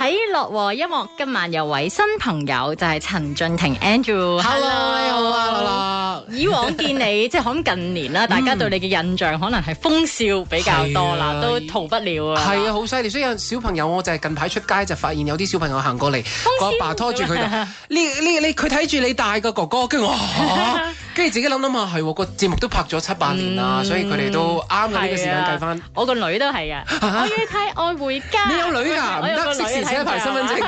喺樂和音樂今晚有位新朋友就係陳俊廷 Andrew。 Hello， 你好啊，樂樂。以往見你即係可能近年啦，大家對你嘅印象可能係風笑比較多啦，都逃不了啊。係啊，好犀利。所以有小朋友，我就係近排出街就發現有啲小朋友行過嚟，個阿爸拖住佢，佢睇住你大個哥哥，跟住我跟住自己諗諗下，係個節目都拍咗7-8年啦，所以佢哋都啱嘅呢個時間計翻。我個女都係啊，我要睇《愛回家》。你有女㗎？唔得，即時寫一排身份證。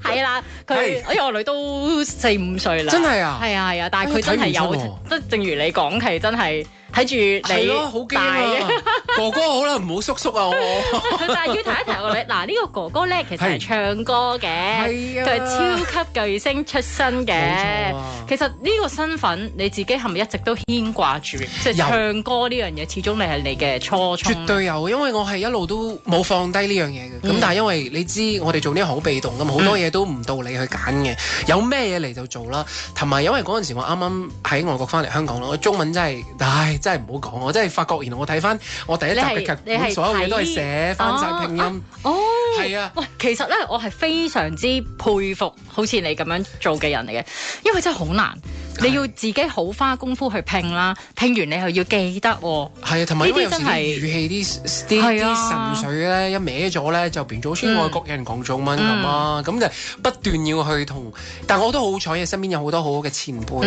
係啦，因為我女都4-5歲啦。真係啊？係啊係啊，但係佢真係有，即正如你講係真係睇住你大嘅。哥哥好啦，唔好叔叔啊我。但係要提一提我女，嗱呢個哥哥咧其實係唱歌嘅，佢係超級巨星出身嘅。其實呢個身份你自己係咪一直都牽掛住？即係唱歌呢樣嘢，始終你係你嘅初衷。絕對有，因為我係一路都冇放低呢樣嘢嘅。咁但係因為你知我哋做呢個好被動咁，好多嘢都唔到你去揀嘅。有咩嘢嚟就做啦。同埋因為嗰陣時我啱啱喺外國翻嚟香港咯，我中文真係唔好講，我真係發覺原來我睇翻我第一集嘅劇本，所有嘢都係寫翻晒拼音。係啊。喂，其實咧我係非常之佩服好似你咁樣做嘅人嚟嘅，因為真係好難。你要自己好花功夫去拼啦，拼完你又要記得喎。係啊，同埋因為有時啲語氣啲神髓咧一歪咗咧，就變咗好似外國人講中文咁啊，咁就不斷要去同。但我都好彩嘅，身邊有好多好好嘅前輩。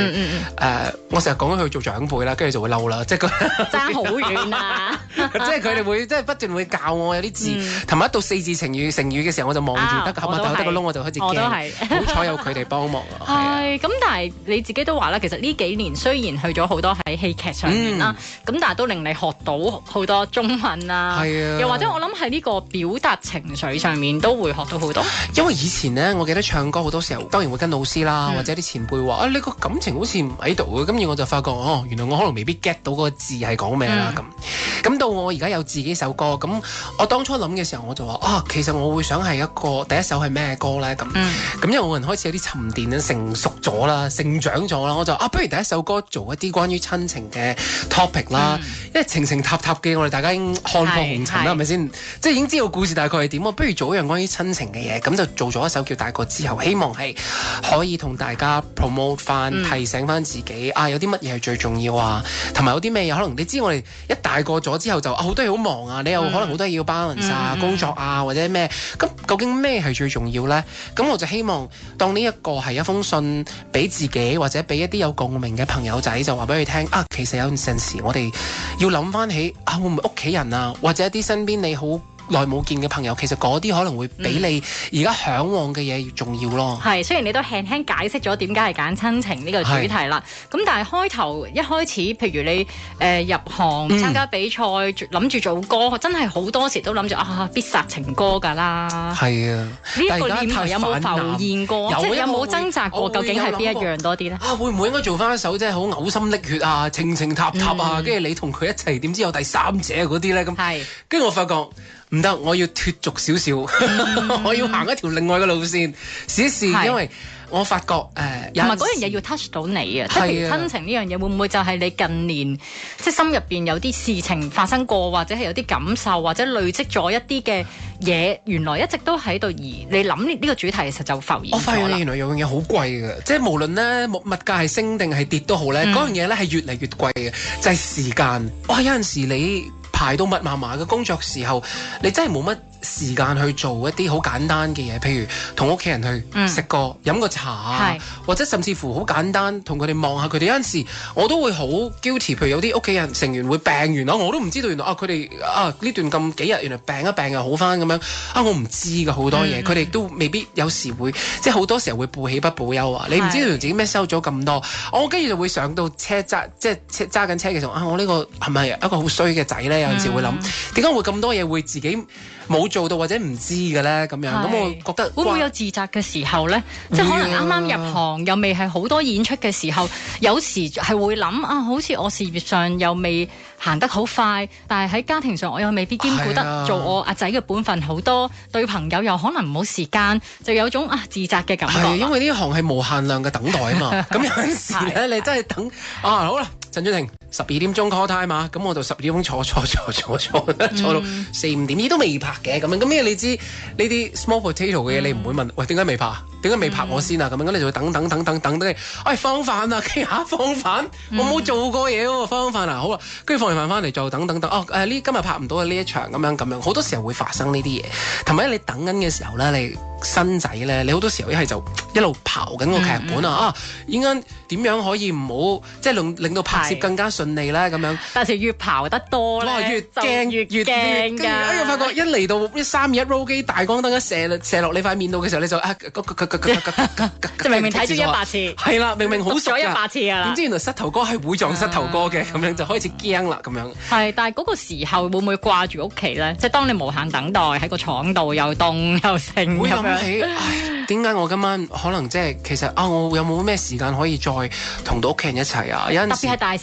我成日講佢做長輩啦，跟住就會嬲啦，即係爭好遠啊！即係佢哋會即係不斷會教我有啲字，同埋一到4字成語嘅時候，我就望住得個口得個窿，我就開始驚。好彩有佢哋幫忙啊！係咁，但係你自己都話啦，其實呢幾年雖然去咗好多喺戲劇上面啦，咁但係都令你學到好多中文啦。係啊，又或者我諗喺呢個表達情緒上面都會學到好多。因為以前咧，我記得唱歌好多時候，當然會跟老師啦，或者啲前輩話你個感情好似唔喺度嘅，跟住我就發覺原來我可能未必 get 到個字係講咩啦咁。咁到我而家有自己首歌，咁我當初諗嘅時候，我就話其實我會想係一個第一首係咩歌咧咁。咁因為我人開始有啲沉澱啦，成熟咗啦，成長咗啦，我就不如第一首歌做一啲關於親情嘅 topic 啦。因為情情塔塔嘅我哋大家已經看破紅塵啦，係咪先？即係已經知道故事大概係點，不如做一樣關於親情嘅嘢，咁就做咗一首叫《大個之後》，希望係可以同大家 promote 翻，提醒翻自己有啲乜嘢係最重要啊，同埋有啲咩嘢可能你知我哋一大個咗之後就好多嘢好忙啊，你又可能好多嘢要 balance 啊，工作啊或者咩，咁究竟咩係最重要呢？咁我就希望當呢一個係一封信俾自己或者俾一啲有共鳴嘅朋友仔，就話俾佢聽其實有陣時我哋要諗翻起會唔會屋企人啊，或者一啲身邊你好耐冇見嘅朋友，其實嗰啲可能會比你而家嚮往嘅嘢要重要咯。係，雖然你都輕輕解釋咗點解係揀親情呢個主題啦，咁但係一開始，譬如你入行參加比賽，諗住做歌，真係好多時都諗住必殺情歌㗎啦。係啊，呢一個念頭有冇浮現過？即係有冇掙扎過？究竟係邊一樣多啲咧？會唔會應該做翻一首即係好嘔心瀝血啊、情情塔塔啊，跟住你同佢一齊，點知有第三者嗰啲咧？咁係，跟住我發覺。唔得，我要脫俗少少，我要行一條另外嘅路線，試一試，因為我發覺同埋嗰樣嘢要 touch 到你啊，即係譬如親情呢樣嘢，會唔會就係你近年即係心入邊有啲事情發生過，或者係有啲感受，或者累積咗一啲嘅嘢，原來一直都喺度，而你諗呢個主題其實就浮現咗啦。我發現你原來有樣嘢好貴嘅，即係無論咧物價係升定係跌都好咧，嗰樣嘢咧係越嚟越貴嘅，就係時間。哇！有陣時你排到密麻麻嘅工作時候，你真係冇乜時間去做一啲好簡單嘅嘢，譬如同屋企人去食個飲個茶啊，或者甚至乎好簡單同佢哋望下佢哋。有陣時我都會好 guilty，譬如有啲屋企人成員會病完啦，我都唔知道原來佢哋呢段咁幾日原來病一病又好翻咁樣我唔知㗎好多嘢，佢哋都未必有時會即係好多時候會報喜不報憂啊！你唔知道自己咩收咗咁多，我跟住就會上到車揸緊車嘅時候我呢個係咪一個好衰嘅仔咧？有陣時會諗點解會咁多嘢會自己冇做到或者唔知嘅咧咁樣，咁我覺得會唔會有自責嘅時候咧？即係可能啱啱入行又未係好多演出嘅時候，有時係會諗好似我事業上又未行得好快，但係喺家庭上我又未必兼顧得做我阿仔嘅本分好多，對朋友又可能冇時間，就有種自責嘅感覺。係因為呢行係無限量嘅等待啊嘛，咁有陣時咧你真係等好啦。陳俊廷12點鐘 call time 啊，咁我就12點鐘坐到4-5點，咦都未拍嘅咁樣。咁因為你知呢啲 small potato 嘅嘢，你唔會問喂點解未拍？點解未拍我先啊？咁樣你就會等，放飯啊，傾下放飯，我冇做過嘢喎，放飯啊，好啦，跟住放完飯翻嚟就等，今日拍唔到呢一場咁樣，好多時候會發生呢啲嘢，同埋你等緊嘅時候咧，你新仔咧，你好多時候一係就一路刨緊個劇本啊，應該點樣可以唔好即係令到拍攝更加順利咧咁樣。但係越刨得多咧，越驚越驚，哎呀發覺一嚟到一3-2-1 roll 機大光燈一射落你塊面度嘅時候，你就即明明睇咗100次，係啦，明明好熟咗100次㗎啦，點知原來膝頭哥係會撞膝頭哥嘅，咁樣就開始驚啦咁樣。係，但係嗰個時候會唔會掛住屋企咧？即係當你無限等待喺個廠度又凍又剩咁樣。點解我今晚可能即係其實我有冇咩時間可以再同到屋企人一齊啊？有陣時特別係大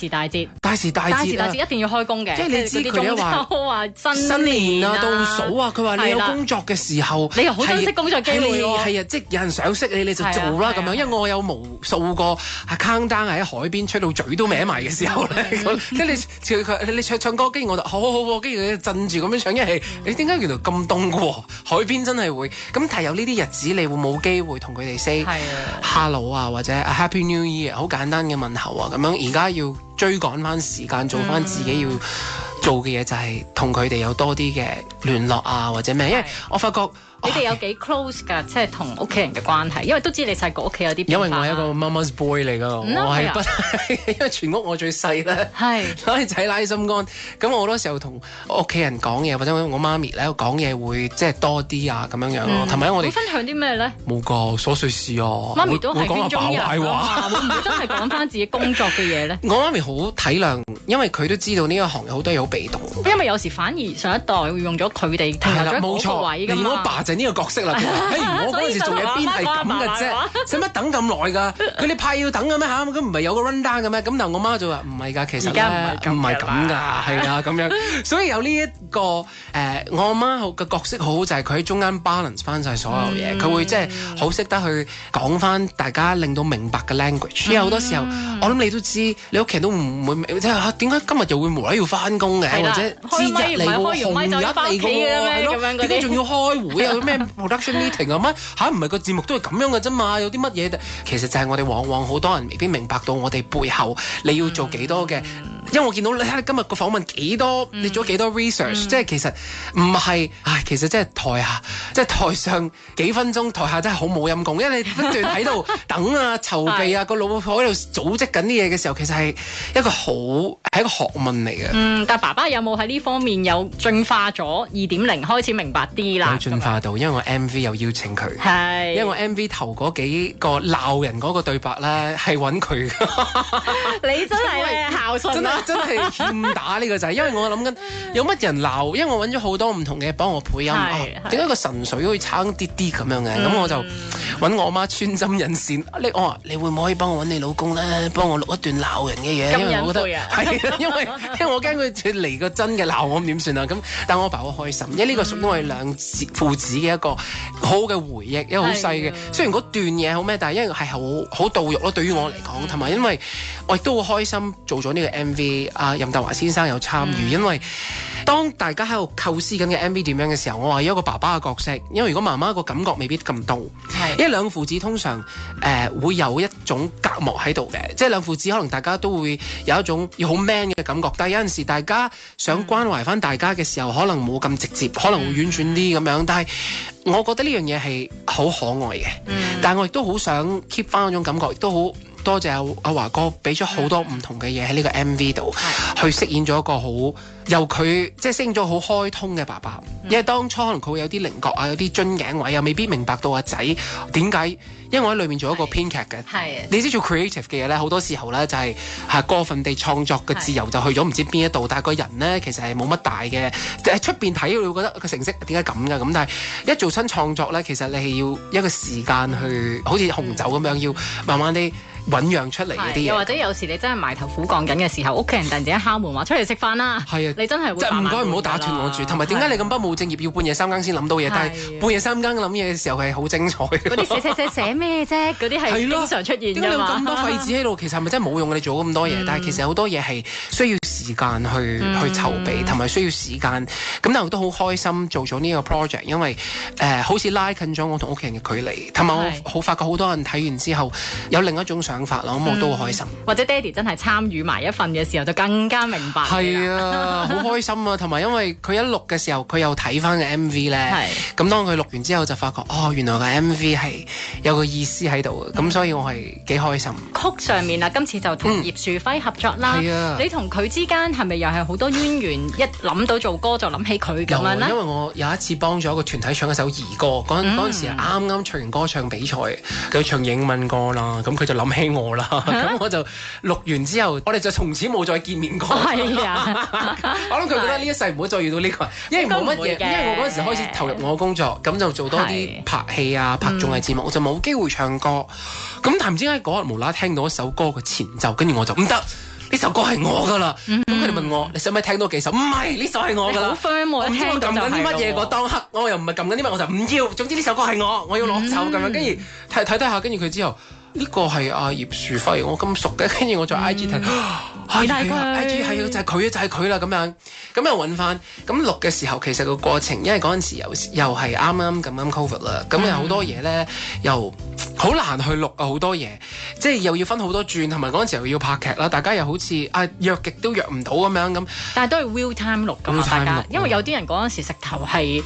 時大節一定要開工嘅，即係你知佢哋話新年啊倒數啊，佢話你有工作嘅時候，你又好珍惜工作機會喎。係啊，即係有人賞識你就做啦咁樣。因為我有無數個 countdown 喺海邊吹到嘴都歪埋嘅時候咧，即係你唱歌，跟住我就好，跟住佢震住咁樣唱，因為你點解原來咁凍嘅喎？海邊真係會咁，但係有呢啲日子，你會冇機會同佢哋 say hello 啊，或者 Happy New Year 好簡單嘅問候啊，咁樣而家要追趕翻時間，做翻自己要做嘅嘢，就係同佢哋有多啲嘅聯絡啊，或者咩？因為我發覺。你哋有幾 close 㗎？即係同屋企人嘅關係，因為都知你細個屋企有啲變化。因為我係一個 mama's boy 嚟㗎，我係因為全屋我最細咧，所以仔拉心肝。咁我好多時候同屋企人講嘢，或者我媽咪咧講嘢會即係多啲啊咁樣樣咯。同埋我哋分享啲咩咧？冇個瑣碎事啊。媽咪都係講下壞話，會唔會真係講翻自己工作嘅嘢咧？我媽咪好體諒，因為佢都知道呢個行業好多嘢好被動。因為有時反而上一代會用咗佢哋停留咗嗰個位㗎嘛。我爸就係呢個角色啦。我嗰陣時做嘢邊係咁嘅啫，使乜等咁耐㗎？佢哋派要等嘅咩嚇？咁唔係有個 run down 嘅咩？咁但係我媽就話唔係㗎，其實咧唔係咁㗎，係啊咁樣。所以有呢一個我阿媽嘅角色好好，就係佢喺中間 balance 翻晒所有嘢，佢會即係好識得去講翻大家令到明白嘅 language。因為好多時候我諗你都知，你屋企人都唔會即係點解今日又會無啦啦要翻工嘅，或者節日嚟喎，紅日嚟嘅喎，點解仲要開會啊？咩 production meeting 啊？乜唔係個節目都係咁樣嘅啫嘛？有啲乜嘢？其實就係我哋往往好多人未必明白到我哋背後你要做幾多嘅。因為我見到你睇今日個訪問幾多，你做咗幾多 research，即係其實唔係，其實即係台下，即係台上幾分鐘，台下真係好冇陰功，因為你不斷喺度等啊、籌備啊，個腦海喺度組織緊啲嘢嘅時候，其實係一個學問嚟嘅。但爸爸有冇喺呢方面有進化咗2.0，開始明白啲啦？有進化到，因為我 MV 有邀請佢，因為我 MV 頭嗰幾個鬧人嗰個對白咧係揾佢。你真係咧孝順啊！真係欠打呢個就係，因為我諗緊有乜人鬧，因為我揾咗好多唔同嘅幫我配音，點解個神水可以差啲啲咁樣嘅？咁我就揾我媽穿針引線，我話你會唔可以幫我揾你老公咧，幫我錄一段鬧人嘅嘢？因為我覺得係，因為我驚佢嚟個真嘅鬧我咁點算啊？咁但我爸好開心，因為呢個屬於我哋兩父子嘅一個好好嘅回憶，因為好細嘅。雖然嗰段嘢好咩，但係因為係好到肉咯，對於我嚟講，同埋因為我亦都好開心做咗呢個 MV。任達華先生有參與，因為當大家喺度構思緊嘅 MV 點樣嘅時候，我話有一個爸爸嘅角色，因為如果媽媽個感覺未必咁到，因為兩父子通常會有一種隔膜喺度嘅，即係兩父子可能大家都會有一種要好 man 嘅感覺，但係有陣時大家想關懷翻大家嘅時候，可能冇咁直接，可能會婉轉啲咁樣，但係我覺得呢樣嘢係好可愛嘅，但係我亦都好想 keep 翻嗰種感覺，亦都好多謝阿華哥俾咗好多唔同嘅嘢喺呢個 MV 度，去飾演咗一個好由佢即係飾演咗好開通嘅爸爸。因為當初可能佢會有啲稜角啊，有啲樽頸位啊，未必明白到阿仔點解，因為我喺裏面做一個編劇嘅。你知做 creative 嘅嘢咧，好多時候咧就係過分地創作嘅自由就去咗唔知邊一度，但係個人咧其實係冇乜大嘅，出邊睇你會覺得個成績點解咁㗎咁，但係一做親創作咧，其實你係要一個時間去，好似紅酒咁樣，要慢慢地醖釀出嚟嗰啲嘢。又或者有時你真係埋頭苦幹緊嘅時候，屋企人突然之間敲門話出嚟食飯啦，係啊，你真係會即係唔該唔好打斷我住，同埋點解你咁不務正業要半夜三更先諗到嘢？但係半夜三更諗嘢嘅時候係好精彩。嗰啲寫咩啫？嗰啲係經常出現㗎嘛。點解你有咁多廢紙喺度？其實係咪真係冇用？你做咁多嘢，但係其實好多嘢係需要時間去籌備，同埋需要時間。咁但係我都好開心做咗呢個 project，因為好似拉近咗我同屋企人嘅距離，同埋我好發覺好多人睇完之後有另一種想法咯，咁我都好開心。或者爹哋真係參與埋一份嘅時候，就更加明白。係啊，好開心啊！同埋因為佢一錄嘅時候，佢又睇翻個 MV 咧，咁當佢錄完之後就發覺原來個 MV 係有個意思喺度嘅，咁所以我係幾開心。曲上面啊，今次就同葉樹輝合作啦。你同佢之間係咪又係好多淵源？一諗到做歌就諗起佢咁樣咧？因為我有一次幫咗一個團體唱一首兒歌，嗰陣時係啱啱唱完歌唱比賽，佢唱英文歌啦，咁佢就諗起我啦，咁我就錄完之後，我哋就從此冇再見面過。係啊，我諗佢覺得呢一世唔會再遇到呢個人，因為冇乜嘢，因為我嗰陣時開始投入我嘅工作，咁就做多啲拍戲啊、拍綜藝節目，我就冇機會唱歌。咁但係唔知點解嗰日無啦啦聽到一首歌嘅前奏，跟住我就唔得。呢首歌係我㗎啦，咁佢哋問我你使唔使聽多幾首？唔係，呢首係我㗎啦。好 firm 喎，唔知我撳緊啲乜嘢嗰當刻，我又唔係撳緊啲乜，我就唔要。總之呢首歌係我要攞走咁樣。跟住睇下，跟住佢之後呢個係阿葉樹輝，我咁熟嘅。跟住我再 IG 睇，係佢 IG 係就係佢啦咁樣。咁又揾翻，咁錄嘅時候其實個過程，因為嗰陣時又係啱咁 Covid 啦，咁有好多嘢咧又好難去錄啊，好多嘢，即係又要分好多轉，同埋嗰陣時又要拍劇啦，大家又好似約極都約唔到咁樣咁。但係都係 real time 錄㗎嘛，大家，因為有啲人嗰陣時直頭係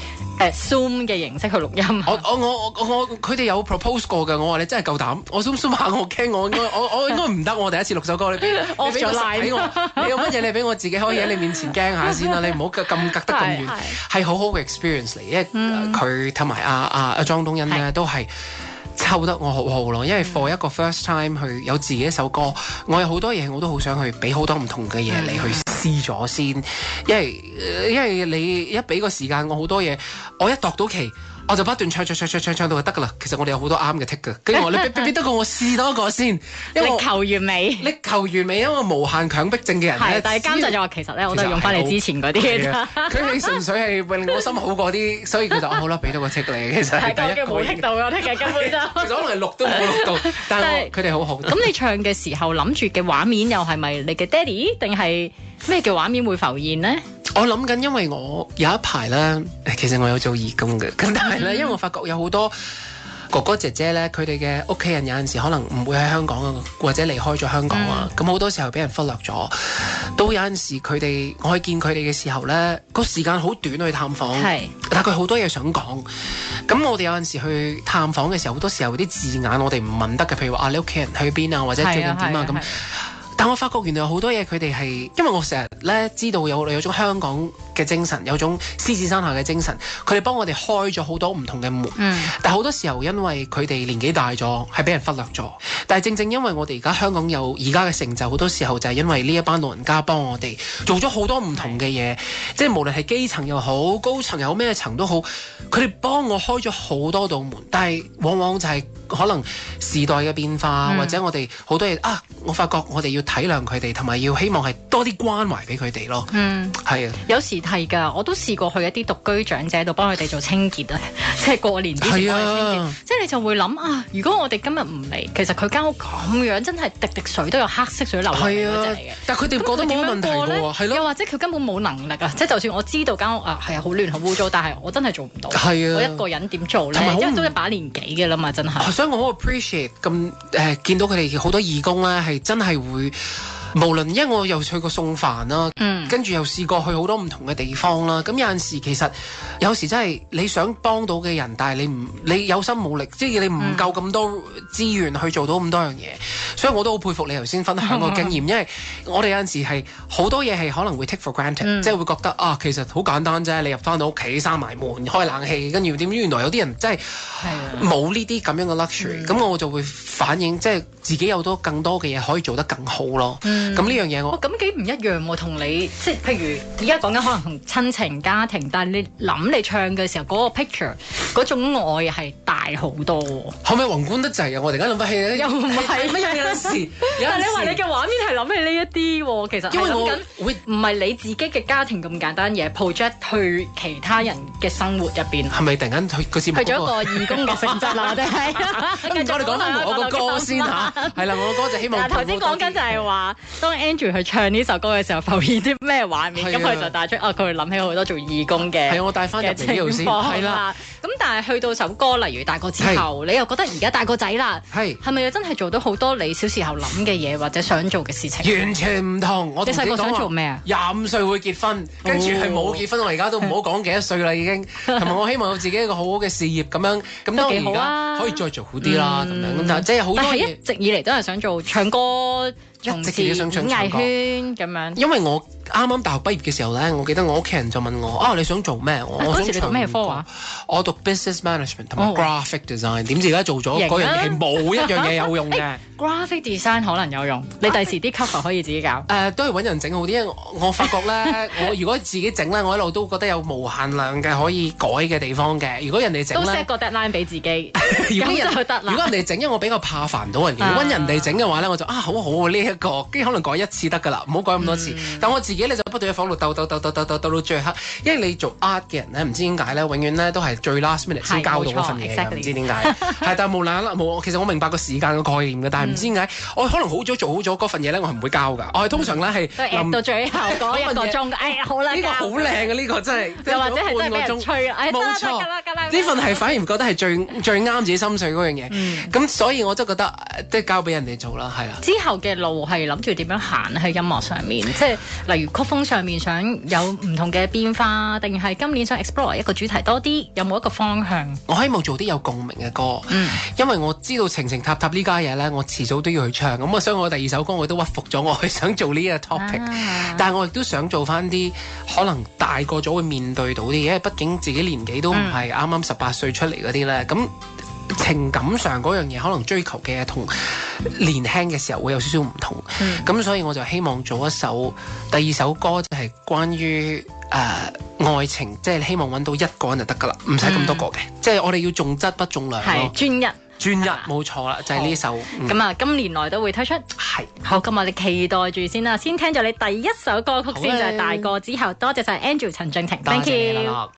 Zoom 嘅形式去錄音。佢哋有 propose 過㗎，我話你真係夠膽，我 zoom 下我驚我應該唔得，我第一次錄首歌，你俾我俾我，你有乜嘢你俾我自己可以喺你面前驚下先啦，你唔好咁隔得咁遠，係好好嘅 experience 嚟，因為佢同埋阿莊東恩咧都係湊得我好好咯，因為 for 一個 first time 去有自己一首歌，我有好多嘢我都好想去俾好多唔同嘅嘢你去試咗先，因為你一俾個時間我好多嘢，我一度到期。我就不斷唱到就得㗎啦。其實我哋有好多啱嘅 take 㗎，跟住我你俾得過我試多一個先，因為力求完美，因為無限強迫症嘅人咧。但係監製就話其實咧，我都係用翻你之前嗰啲嘅。佢係純粹係令我心好過啲，所以佢就好啦，俾多個 take 你。其實係第一個冇 take 到嘅 take 根本就。其實可能係錄都冇錄到，但係佢哋好好。咁你唱嘅時候諗住嘅畫面又係咪你嘅爹哋，定係咩叫畫面會浮現呢？我諗緊，因為我有一排咧，其實我有做義工嘅，咁但係咧，因為我發覺有好多哥哥姐姐咧，佢哋嘅屋企人有陣時可能唔會喺香港啊，或者離開咗香港啊，咁好多時候俾人忽略咗。都有陣時我去見佢哋嘅時候咧，個時間好短去探訪，但係佢好多嘢想講。咁我哋有陣時去探訪嘅時候，好多時候啲字眼我哋唔問得嘅，譬如話你屋企人去邊啊，或者最近點啊咁。但我發覺原來有好多嘢佢哋係，因為我成日咧知道有種香港嘅精神，有種獅子山下嘅精神，佢哋幫我哋開咗好多唔同嘅門。但係好多時候因為佢哋年紀大咗，係俾人忽略咗。但係正因為我哋而家香港有而家嘅成就，好多時候就係因為呢一班老人家幫我哋做咗好多唔同嘅嘢，即係無論係基層又好，高層又好，咩層都好，佢哋幫我開咗好多道門。但係往往就係可能時代嘅變化，或者我哋好多嘢我發覺我哋要體諒佢哋，同埋要希望係多啲關懷俾佢哋咯。係啊，有時係㗎，我都試過去一啲獨居長者度幫佢哋做清潔啊，即係過年之前幫佢清潔。即係你就會諗如果我哋今日唔嚟，其實佢間屋咁樣，真係滴滴水都有黑色水流落嚟嗰隻嚟嘅。但係佢哋覺得冇問題喎，係咯。又或者佢根本冇能力啊，即係就算我知道間屋係好亂好污糟，但係我真係做唔到。係啊，我一個人點做咧？因為都一把年紀嘅啦嘛，真係。所以我好 appreciate 咁見到佢哋好多義工咧，係真係會。無論因為我又去過送飯啦，跟住又試過去好多唔同嘅地方啦。咁有陣時其實有時真係你想幫到嘅人，但係你有心冇力，即係你唔夠咁多資源去做到咁多樣嘢。所以我都好佩服你頭先分享個經驗，因為我哋有陣時係好多嘢係可能會 take for granted，即係會覺得其實好簡單啫。你入翻到屋企閂埋門開冷氣，跟住點知原來有啲人真係冇呢啲咁樣嘅 luxury。咁我就會反映即係自己有更多嘅嘢可以做得更好咯。咁呢樣嘢我咁幾唔一樣喎，同你即係譬如而家講緊可能同親情家庭，但係你諗你唱嘅時候嗰個 picture 嗰種愛係大好多喎。係咪宏觀得滯啊？我突然間諗翻起咧，又唔係乜有時，但係你話你嘅畫面係諗起呢一啲喎，其實因為我會唔係你自己嘅家庭咁簡單嘢 project 去其他人嘅生活入邊。係咪突然間去個節目去咗一個義工嘅性質啦？定係？我哋講翻我個歌先嚇，係啦，我個歌就希望。嗱，頭先講緊就係話，當 Andrew 去唱呢首歌嘅時候，浮現啲咩畫面？咁佢就帶出佢會諗起好多做義工嘅。係我帶翻入嚟呢度先。係啦。咁但係去到首歌，例如大個之後，你又覺得而家大個仔啦，係咪又真係做到好多你小時候諗嘅嘢或者想做嘅事情？完全唔同。我你細個想做咩啊？25歲會結婚，跟住係冇結婚。我而家都唔好講幾多歲啦，已經。同埋我希望有自己一個好好嘅事業咁樣。咁當然而家可以再做好啲啦，咁樣。但係即係好多嘢。但係一直以嚟都係想做唱歌。從事演藝圈咁樣，因為我啱啱大學畢業嘅時候咧，我記得我屋企人就問我你想做咩？我想你讀咩科啊？我讀 business management 同埋 graphic design。點知而家做咗嗰樣嘢係冇一樣嘢有用嘅。graphic design 可能有用，你第時啲 cover 可以自己搞。都係揾人整好啲，因為我發覺咧，我如果自己整咧，我一路都覺得有無限量嘅可以改嘅地方嘅。如果人哋整都 set 個 deadline 俾自己，如果就得啦。如果人哋整，因為我比較怕煩到人哋。揾人哋整嘅話咧，我就好啊呢一個，跟住可能改一次得㗎啦，唔好改咁多次。但我自己咧就不斷喺房度鬥到最黑，因為你做 art 嘅人咧，唔知點解咧，永遠咧都係最 last minute 先交到嗰份嘢㗎，唔知點解。係，但係冇，其實我明白個時間嘅概念嘅，但係唔知點解，我可能好早做好咗嗰份嘢咧，我係唔會交㗎。我係通常咧係臨到最後嗰一個鐘，好啦，呢個好靚嘅呢個真係，又或者係真係俾人吹，冇錯，呢份係反而覺得係最啱自己心水嗰樣嘢。咁所以我真係覺得即係交俾人哋做啦，係啦。之後嘅路係諗住點樣行喺音樂上面，即係例如曲風上面想有唔同嘅變化，定係今年想 explore 一個主題多啲，有冇一個方向？我希望做啲有共鳴嘅歌，因為我知道情情塔塔呢家嘢咧，我遲早都要去唱。咁所以我第二首歌我都屈服咗，我係想做呢個 topic，但係我亦都想做翻啲可能大個咗會面對到啲嘢，因為畢竟自己年紀都唔係啱啱18歲出嚟嗰啲咧，咁情感上嗰樣嘢可能追求嘅同年輕嘅時候會有少少唔同，咁所以我就希望做一首第二首歌就係關於愛情，即係希望揾到一個人就得㗎啦，唔使咁多個嘅，即係我哋要重質不重量咯，專一冇錯啦，就係呢首。咁啊，今年內都會推出。係。好，咁我哋期待住先啦，先聽咗你第一首歌曲先，就係大個之後。多謝晒 Andrew 陳俊霆，Thank you。